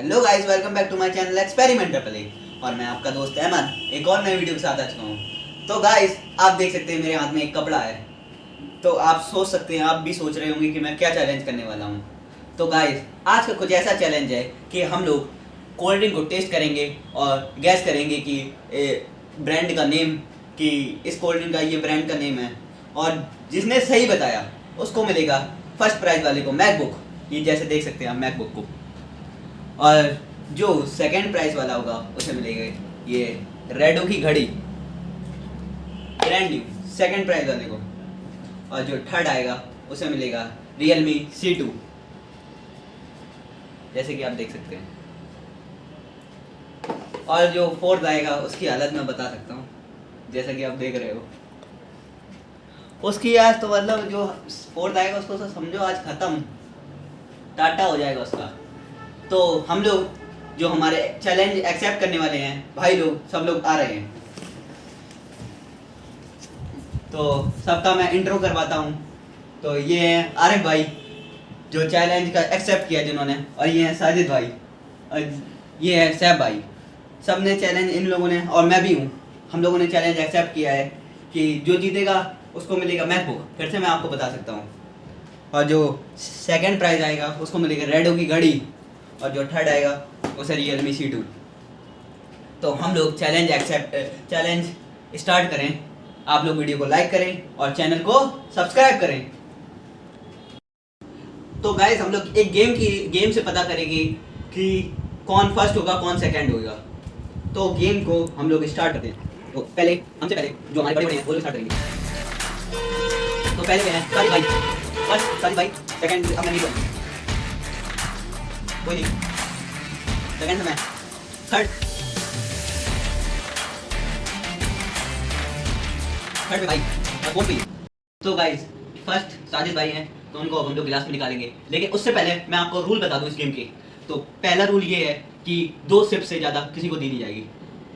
Hello guys, welcome back to my channel Experimenter Play. और मैं आपका दोस्त अहमद एक और नई वीडियो के साथ आ चुका हूँ। तो गाइस, आप देख सकते हैं मेरे हाथ में एक कपड़ा है। तो आप सोच सकते हैं, आप भी सोच रहे होंगे कि मैं क्या चैलेंज करने वाला हूँ। तो गाइस, आज का कुछ ऐसा चैलेंज है कि हम लोग कोल्ड ड्रिंक को टेस्ट करेंगे और गैस करेंगे कि ब्रांड का नेम, कि इस कोल्ड ड्रिंक का ये ब्रांड का नेम है। और जिसने सही बताया उसको मिलेगा फर्स्ट प्राइज वाले को मैकबुक। ये जैसे देख सकते हैं आप मैकबुक को। और जो सेकंड प्राइज वाला होगा उसे मिलेगा ये रेडो की घड़ी, ब्रांड न्यू, सेकंड प्राइज वाले को। और जो थर्ड आएगा उसे मिलेगा Realme C2, जैसे कि आप देख सकते हैं। और जो फोर्थ आएगा उसकी हालत मैं बता सकता हूँ, जैसा कि आप देख रहे हो। उसकी आज तो मतलब जो फोर्थ आएगा उसको तो समझो आज खत्म, टाटा हो जाएगा उसका। तो हम लोग जो हमारे चैलेंज एक्सेप्ट करने वाले हैं भाई लोग, सब लोग आ रहे हैं। तो सबका मैं इंट्रो करवाता हूँ। तो ये हैं आरिफ भाई जो चैलेंज का एक्सेप्ट किया जिन्होंने, और ये हैं साजिद भाई, और ये है सैफ भाई। सब ने चैलेंज, इन लोगों ने और मैं भी हूँ, हम लोगों ने चैलेंज एक्सेप्ट किया है कि जो जीतेगा उसको मिलेगा मैकबुक। फिर से मैं आपको बता सकता हूँ। और जो सेकंड प्राइज आएगा उसको मिलेगा रेडो की घड़ी, और जो थर्ड आएगा उसे Realme C2। तो हम लोग चैलेंज स्टार्ट करें। आप लोग वीडियो को लाइक करें और चैनल को सब्सक्राइब करें। तो गाइस, हम लोग एक गेम से पता करेंगे कि कौन फर्स्ट होगा कौन सेकंड होगा। तो गेम को हम लोग स्टार्ट करते हैं। तो पहले हमसे पहले जो हमारे बड़े बड़े हैं वो लोग स्टार्ट करेंगे। तो पहले क्या है, साजिद भाई फर्स्ट, साजिद भाई सेकंड, अब मैं नहीं बोलूंगा, कोई नहीं, सेकंड में थर्ड थर्ड में भाई, और फोर्थ पे। तो गाइस, फर्स्ट साजिद भाई हैं तो उनको अब हम लोग गिलास में निकालेंगे। लेकिन उससे पहले मैं आपको रूल बता दूं इस गेम के। तो पहला रूल ये है कि 2 सिप से ज़्यादा किसी को दी नहीं जाएगी।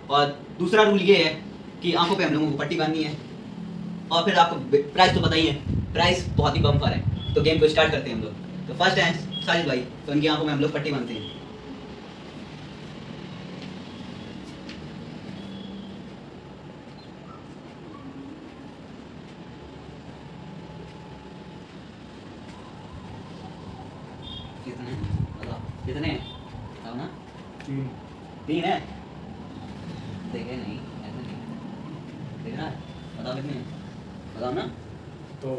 और दूसरा रूल ये है कि आंखों पे हम लोगों को पट्टी बांधनी है। और फिर आपको प्राइस तो पता ही है, प्राइस बहुत ही बम्पर है। तो गेम को स्टार्ट करते हैं हम लोग। तो फर्स्ट है साजिद भाई, तो उनकी आंखों में हम लोग पट्टी बांधते हैं। कितने बताओ, कितने बताओ ना। 3 है, देखे नहीं, ऐसे नहीं देख रहा है। बताओ कितने, बताओ ना। तो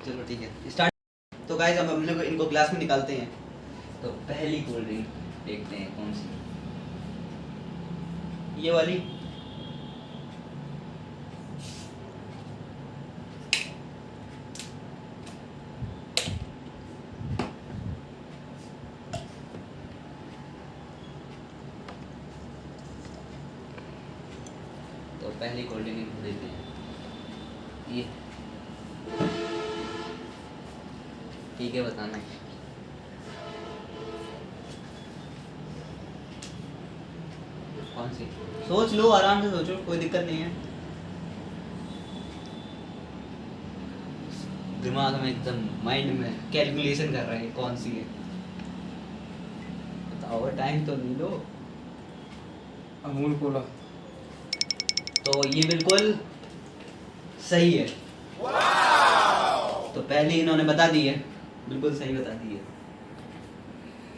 चलो ठीक है, स्टार्ट। तो गाइस, अब हम लोग इनको ग्लास में निकालते हैं। तो पहली कोल्ड ड्रिंक देखते हैं कौन सी, ये वाली। तो पहली कोल्ड ड्रिंक इनको देते हैं, ये ठीक है, बताना है। कौन सी, सोच लो, आराम से सोचो, कोई दिक्कत नहीं है। दिमाग में एकदम, माइंड में कैलकुलेशन कर रहे हैं कौन सी है। बताओ, टाइम तो नहीं लो। अमूल कोला। तो ये बिल्कुल सही है। तो पहले इन्होंने बता दी है, बिल्कुल सही बता दी है।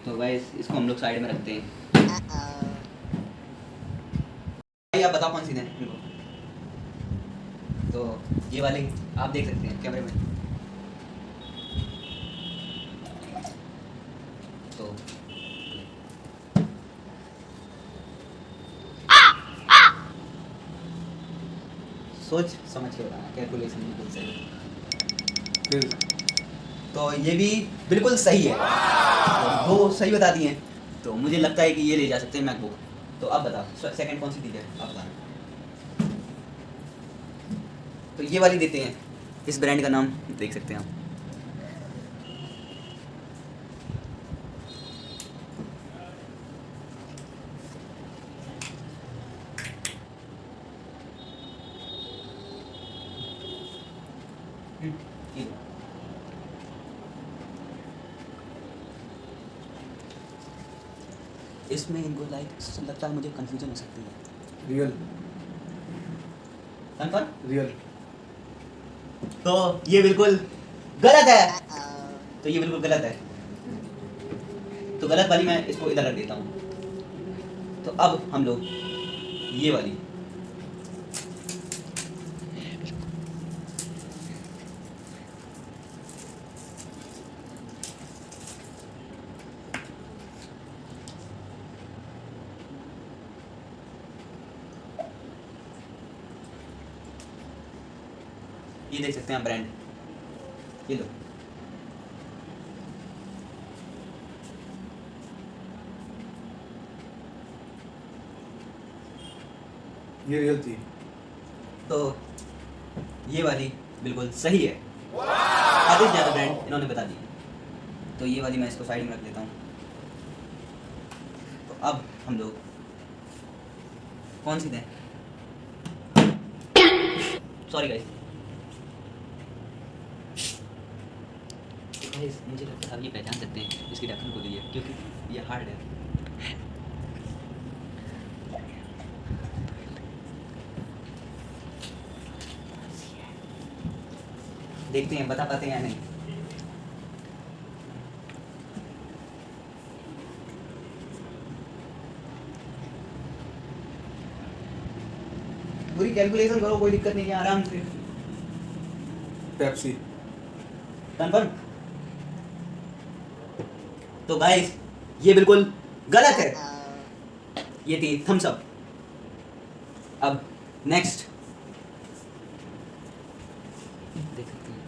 तो गाइस, इसको हम लोग साइड में रखते हैं। भाई आप बताओ कौन सी है इनको। तो ये वाली आप देख सकते हैं कैमरे में। तो सोच समझ के बताना, कैलकुलेशन बिल्कुल सही। तो ये भी बिल्कुल सही है। तो 2 सही बता दिए। तो मुझे लगता है कि ये ले जा सकते हैं मैकबुक। तो अब बताओ सेकंड कौन सी दी है, आप बताना। तो ये वाली देते हैं, इस ब्रांड का नाम देख सकते हैं आप। ये लो। इसमें इनको लाइक लगता है मुझे कंफ्यूजन हो सकती है। Real confirm? रियल तो ये बिल्कुल गलत है। तो ये बिल्कुल गलत है। तो गलत वाली मैं इसको इधर रख देता हूँ। तो अब हम लोग ये वाली ये देख सकते हैं ब्रांड, ये लो। ये रियल थी। तो ये वाली बिल्कुल सही है। आधे से ज़्यादा ब्रांड इन्होंने बता दी। तो ये वाली मैं इसको साइड में रख देता हूँ। तो अब हम लोग कौन सी दें? Sorry guys. मुझे लगता है आप ये पहचान सकते हैं इसकी ढक्कन खुली है क्योंकि ये हार्ड है। देखते हैं बता पाते हैं या नहीं। पूरी कैलकुलेशन करो, कोई दिक्कत नहीं है, आराम से। पेप्सी। कंफर्म? तो गाइस ये बिल्कुल गलत है। ये थी थम्स अप। अब नेक्स्ट देख सकते हैं।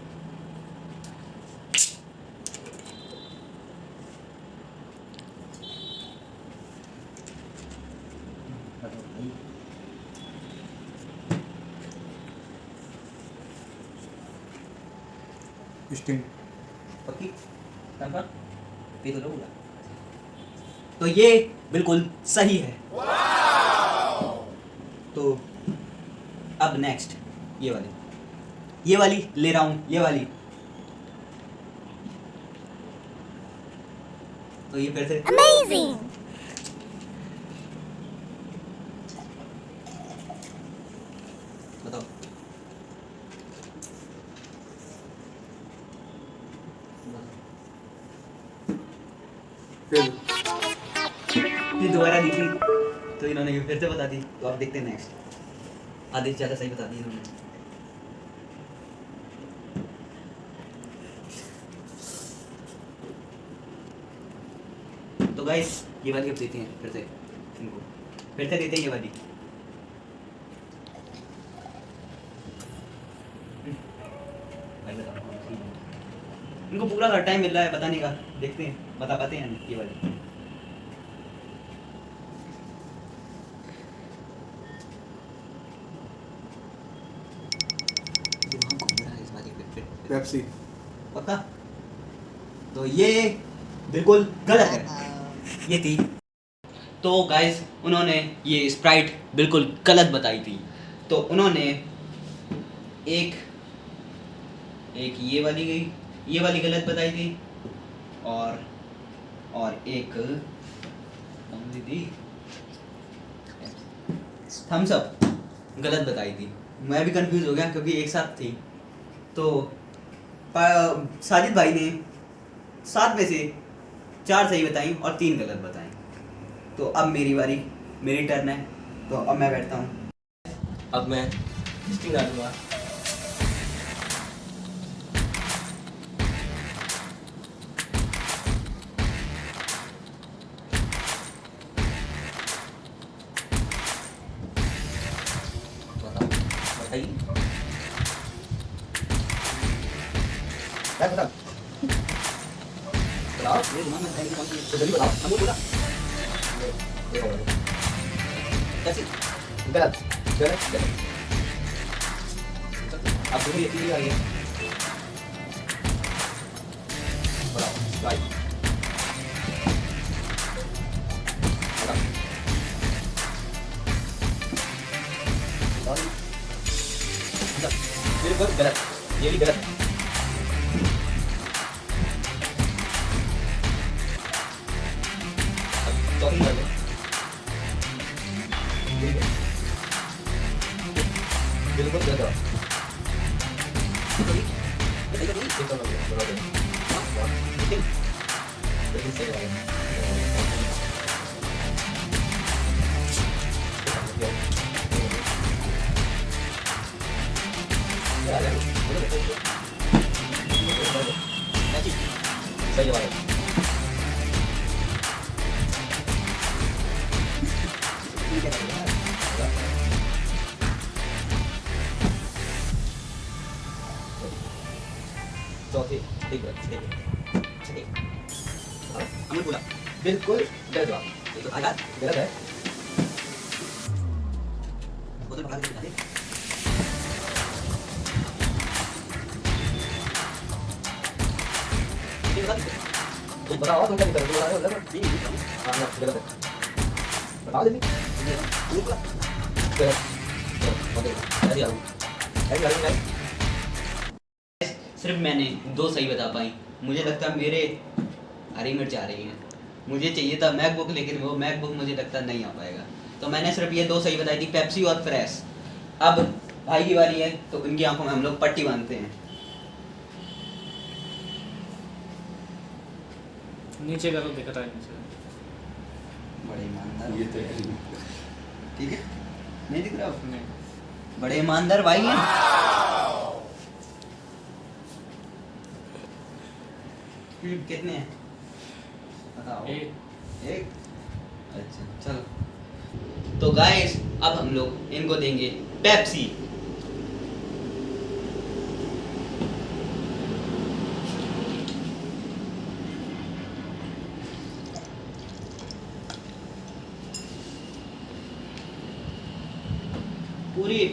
स्टिंग। पक्की? कंफर्म? पी तो लो पूरा। तो ये बिल्कुल सही है। तो अब नेक्स्ट ये वाली ले रहा हूं, ये वाली। तो ये फिर से Amazing! बताओ। फिर फिर दोबारा दी थी तो इन्होंने ये फिर से बता दी। तो आप देखते हैं नेक्स्ट। आधे से ज़्यादा सही बता दी इन्होंने। तो गाइस ये वाली अब देते हैं फिर से इनको। फिर से देते हैं ये वाली। भाई बताओ कौन सी है? इनको पूरा हर टाइम मिल रहा है बताने का। देखते हैं बता पाते हैं ये वाली। दिमाग घूम रहा है इस वाली पे। पेप्सी। पक्का? तो ये बिल्कुल गलत है। ये थी। तो गाइस उन्होंने ये स्प्राइट बिल्कुल गलत बताई थी। तो उन्होंने एक ये वाली गलत बताई थी और एक कौन सी थी? थम्स अप गलत बताई थी। मैं भी कंफ्यूज हो गया क्योंकि एक साथ थी। तो साजिद भाई ने 7 में से 4 सही बताई और 3 गलत बताई। तो अब मेरी बारी, मेरी टर्न है। तो अब मैं बैठता हूँ। अब मैं स्टिंग डालूंगा। बताइए क्या बता? बताओ मेरे दिमाग में बताइए कौन सी है। तो जल्दी बताओ, हमको बोला कैसी? गलत गलत गलत। अब देखो ये चीज़ आ गई है। बताओ राइट। बताओ बिल्कुल गलत। ये भी गलत। चौथी बार लेकिन सही वाला सही वाला चौथी ठीक है ठीक अमन बोला बिल्कुल गलत जवाब ये तो आया गलत है बोतल पकड़ के दिखा दे ये बता दे तुम बताओ तुम क्या कर रहे हो गलत है हाँ ना गलत है बताओ जल्दी ये बोला गलत ऐसे आओ ऐसे करेंगे सिर्फ मैंने दो सही बता पाई मुझे लगता है मेरे हरी मिर्च आ रही है मुझे चाहिए था मैकबुक लेकिन वो मैकबुक मुझे लगता नहीं आ पाएगा तो मैंने सिर्फ ये दो सही बताई थी पेप्सी और फ्रेश अब भाई की बारी है तो उनकी आंखों में हम लोग पट्टी बांधते हैं नीचे करो दिखता है नीचे बड़े ईमानदार ये तो है। ठीक है नहीं दिख रहा हो? नहीं बड़े ईमानदार भाई हैं कितने हैं बताओ एक अच्छा चलो तो गाइस अब हम लोग इनको देंगे पेप्सी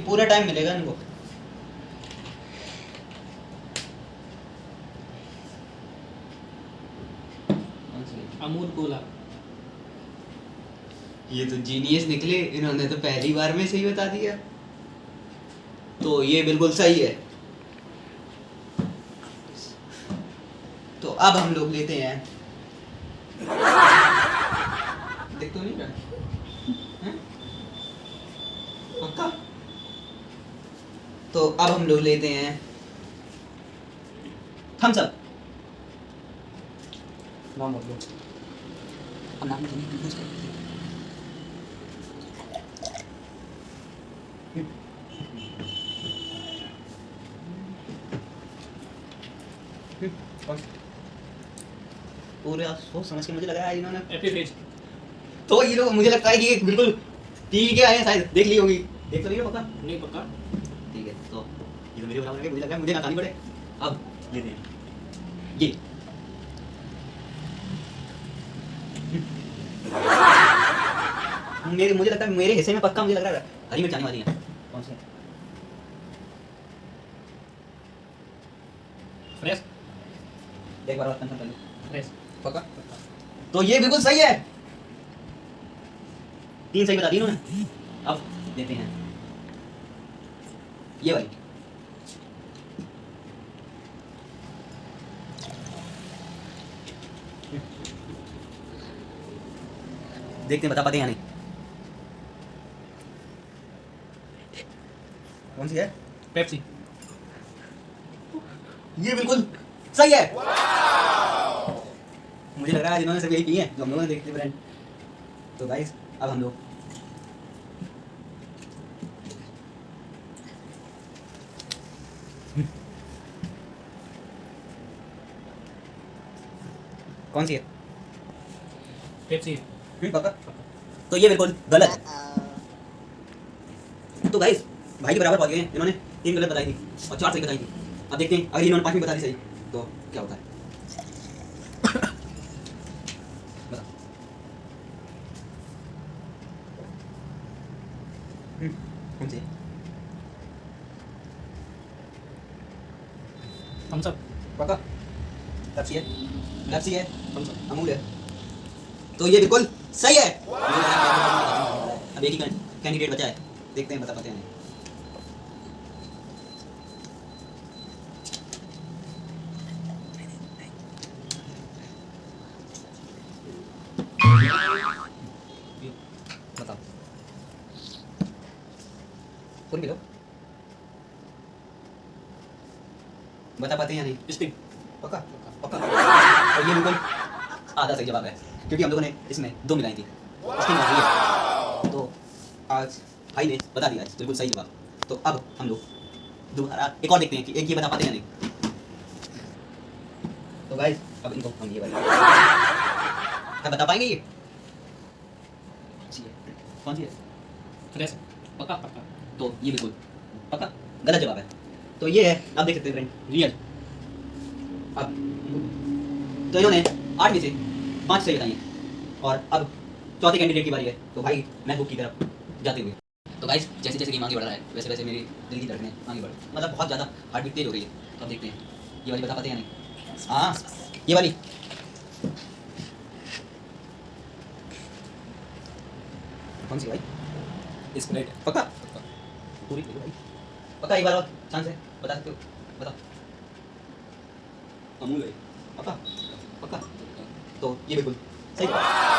पूरा टाइम मिलेगा इनको अमूल कोला ये तो जीनियस निकले इन्होंने तो पहली बार में सही बता दिया तो ये बिल्कुल सही है तो अब हम लोग लेते हैं देख तो नहीं रहा हैं? पक्का तो अब हम लोग लेते हैं थम्स अप नाम बोलो अब नाम नहीं यूज करते पूरे सोच समझ के मुझे लग रहा है इन्होंने एपी फेज तो ये लोग मुझे लगता है कि ये बिल्कुल ठीक है आए शायद देख ली होगी देख तो नहीं पक्का नहीं पक्का ठीक है तो ये तो मेरे बराबर है मुझे लग रहा है मुझे नाकानी पड़े अब लेते हैं ये मेरे मुझे लगता है मेरे हिस्से में पक्का मुझे लग रहा है हरी मिर्च आने वाली है कौन सी फ्रेश एक बार और कंफर्म कर लो फ्रेश पक्का तो ये बिल्कुल सही है तीन सही बता दी इन्होंने अब देते हैं ये वाली देखते हैं बता पाते हैं या नहीं कौन सी है पेप्सी ये बिल्कुल सही है मुझे लग रहा है इन्होंने सिर्फ यही पी है जो हम लोगों ने देखते फ्रेंड तो गाइस अब हम लोग कौन सी है पेप्सी पक्का तो ये बिल्कुल गलत है तो गाइस भाई के बराबर पहुंच गए हैं इन्होंने तीन गलत बताई थी और चार सही बताई थी अब देखते हैं अगर इन्होंने पांचवी बता दी सही तो क्या होता है बता कौन सी है? थम्स अप पक्का पेप्सी है पेप्सी है अमूल है तो ये बिल्कुल सही है अब एक ही कैंडिडेट बचा है देखते हैं बता पाते हैं नहीं बताओ कौन मिलो बता पाते हैं या नहीं स्टिंग पक्का पक्का। और ये बिल्कुल आधा सही जवाब है क्योंकि हम लोगों ने इसमें 2 मिलाई थी। इसकी बात हुई है। तो आज भाई ने बता दिया बिल्कुल सही जवाब। तो अब हम लोग दोबारा एक और देखते हैं कि एक ये बता पाते हैं या नहीं। तो गाइस अब इनको हम ये वाली क्या बता पाएंगे ये? कौन सी है? फ्रेश पक्का पक्का तो ये बिल्कुल पक्का गलत जवाब है। तो ये है, आप देख सकते हैं फ्रेंड, रियल। अब तो इन्होंने 8 में से 5 सही बताई हैं और अब चौथे कैंडिडेट की बारी है। तो भाई मैकबुक की तरफ जाते हुए, तो गाइस जैसे जैसे गेम आगे बढ़ रहा है वैसे वैसे मेरी दिल की धड़कनें आगे बढ़, मतलब बहुत ज़्यादा हार्ट बीट तेज हो रही है। तो अब देखते हैं ये वाली बता पाते हैं या नहीं। हाँ ये वाली। कौन सी भाई? स्प्राइट पक्का पूरी भाई पक्का। एक बार और चांस है, बता सकते हो? बताओ। अमूल है। पक्का पक्का। तो ये बिल्कुल सही जवाब।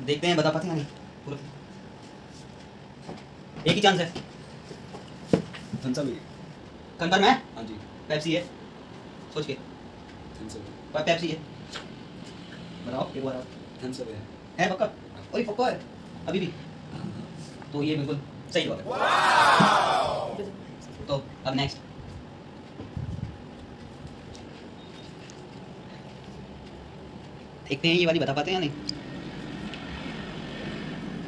देखते हैं बता पाते हैं या नहीं। पूरा एक ही चांस है। थम्स अप है। कंफर्म है? हाँ जी पेप्सी है, सोच के। थम्स अप पर पेप्सी है, बताओ एक बार और। थम्स अप है पक्का? ओए पक्का है अभी भी? तो ये बिल्कुल सही जवाब है। तो अब नेक्स्ट देखते हैं ये वाली बता पाते हैं या नहीं।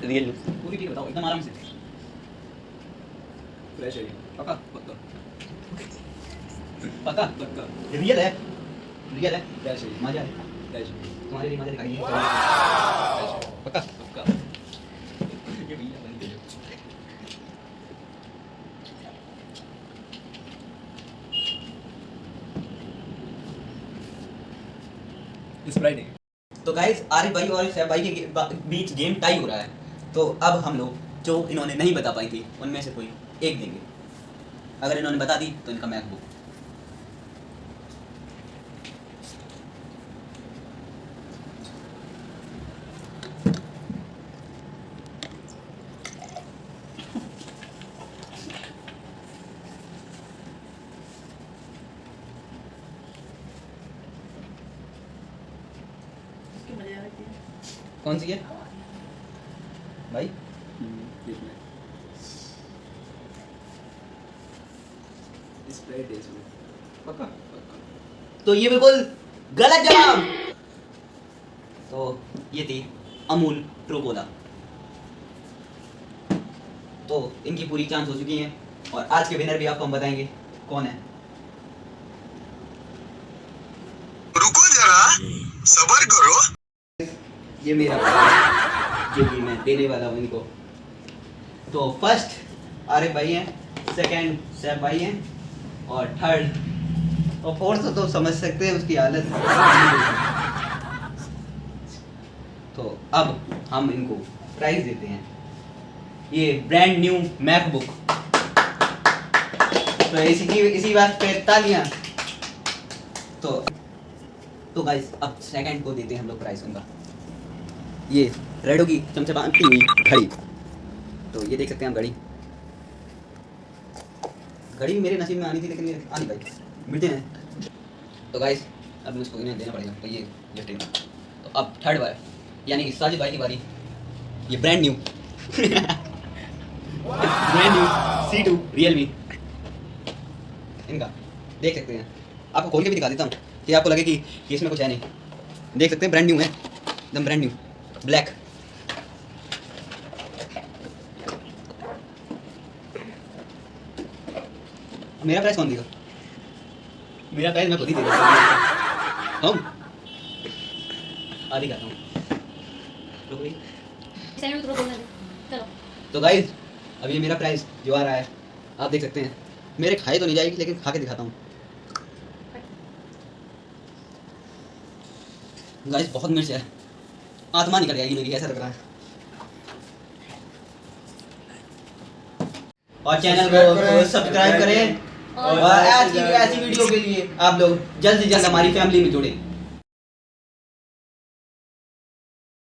रियल पूरी ठीक बताओ एकदम आराम से। फ्रेश है। पक्का पक्का पक्का पक्का रियल है, रियल है। फ्रेश है। मजा है फ्रेश है। तुम्हारे लिए, मजा दिखाइए। फ्रेश है। पक्का पक्का ये भैया बन गए। स्प्राइट है। तो गाइस आरिफ भाई और सैफ भाई के बीच गेम टाई हो रहा है। तो अब हम लोग जो इन्होंने नहीं बता पाई थी उनमें से कोई एक देंगे। अगर इन्होंने बता दी तो इनका मैकबुक। कौन सी है भाई? इसमें स्प्राइट है इसमें। पक्का? पक्का तो ये बिल्कुल गलत जवाब। तो ये थी अमूल ट्रू कोला। तो इनकी पूरी चांस हो चुकी है और आज के विनर भी आपको हम बताएंगे कौन है। रुको जरा सबर करो। ये मेरा जो कि मैं देने वाला हूँ इनको। तो फर्स्ट आरिफ भाई हैं, सेकंड सैफ भाई हैं और थर्ड और फोर्थ तो समझ सकते हैं उसकी हालत। तो अब हम इनको प्राइज देते हैं, ये ब्रांड न्यू मैकबुक। तो इसी बात पे तालियां। तो गाइस अब सेकंड को देते हैं हम लोग प्राइस उनका, ये रेडो की चमचमाती हुई घड़ी। तो ये देख सकते हैं हम घड़ी। घड़ी भी मेरे नसीब में आनी थी लेकिन ये आनी भाई मिलते हैं। तो गाइस अब मुझको इन्हें देना पड़ेगा। तो ये गिफ्ट इनका। तो अब थर्ड बार यानी कि साजिद भाई की बारी। ये brand new brand new C2 Realme इनका देख सकते हैं। आपको खोल के भी दिखा देता हूँ कि आपको लगे कि इसमें कुछ है नहीं। देख सकते हैं ब्रांड न्यू है, एकदम ब्रांड न्यू ब्लैक। मेरा प्राइस कौन देगा? मेरा प्राइस मैं खुद ही दे देता हूँ। आधी खाता हूँ। रुक भाई। चलो तो गाइस अब ये मेरा प्राइस जो आ रहा है आप देख सकते हैं। मेरे खाए तो नहीं जाएगी लेकिन खा के दिखाता हूँ। गाइस बहुत मिर्च है, आत्मा निकल जाएगी मेरी, ऐसा लग रहा है। और चैनल को सब्सक्राइब करें और ऐसी वीडियो के लिए आप लोग जल्द से जल्द हमारी फैमिली में जुड़ें।